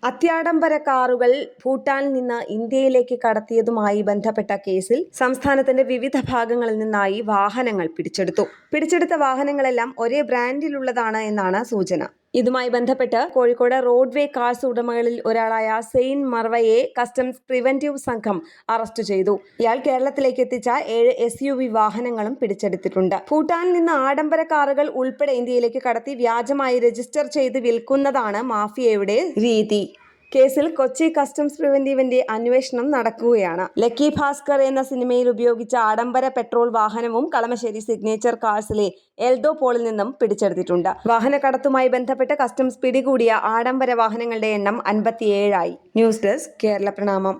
അത്യാഡംബര കാറുകൾ ഭൂട്ടാനിൽ നിന്ന് ഇന്ത്യയിലേക്ക് കടത്തിയതുമായി ബന്ധപ്പെട്ട കേസിൽ സംസ്ഥാനത്തിന്റെ വിവിധ ഭാഗങ്ങളിൽ നിന്നായി വാഹനങ്ങൾ പിടിച്ചെടുത്തു. പിടിച്ചെടുത്ത വാഹനങ്ങളെല്ലാം ഒരേ ബ്രാൻഡിലുള്ളതാണ് എന്നാണ് സൂചന. ഇതുമായി ബന്ധപ്പെട്ട് കോഴിക്കോട് റോഡ്വേ കാർസ് ഉടമകളിൽ ഒരാളായ സെയിൻ മർവയെ കസ്റ്റംസ് പ്രിവന്റീവ് സംഘം അറസ്റ്റ് ചെയ്തു. ഇയാൾ കേരളത്തിലേക്ക് എത്തിച്ച 7 SUV വാഹനങ്ങളും പിടിച്ചെടുത്തിട്ടുണ്ട്. ഭൂട്ടാനിൽ നിന്ന് ആഡംബര കാറുകൾ ഉൾപ്പെടെ ഇന്ത്യയിലേക്ക് കടത്തി വ്യാജമായി രജിസ്റ്റർ ചെയ്ത് വിൽക്കുന്നതാണ് മാഫിയയുടെ രീതി. കേസിൽ കൊച്ചി കസ്റ്റംസ് പ്രിവന്റീവിന്റെ അന്വേഷണം നടക്കുകയാണ്. ലക്കി ഭാസ്കർ എന്ന സിനിമയിൽ ഉപയോഗിച്ച ആഡംബര പെട്രോൾ വാഹനവും കളമശ്ശേരി സിഗ്നേച്ചർ കാർസിലെ എൽദോ പോളിൽ നിന്നും പിടിച്ചെടുത്തിട്ടുണ്ട്. വാഹനക്കടത്തുമായി ബന്ധപ്പെട്ട് കസ്റ്റംസ് പിടികൂടിയ ആഡംബര വാഹനങ്ങളുടെ എണ്ണം 57 ആയി. ന്യൂസ് ഡെസ്ക് കേരള പ്രണാമം.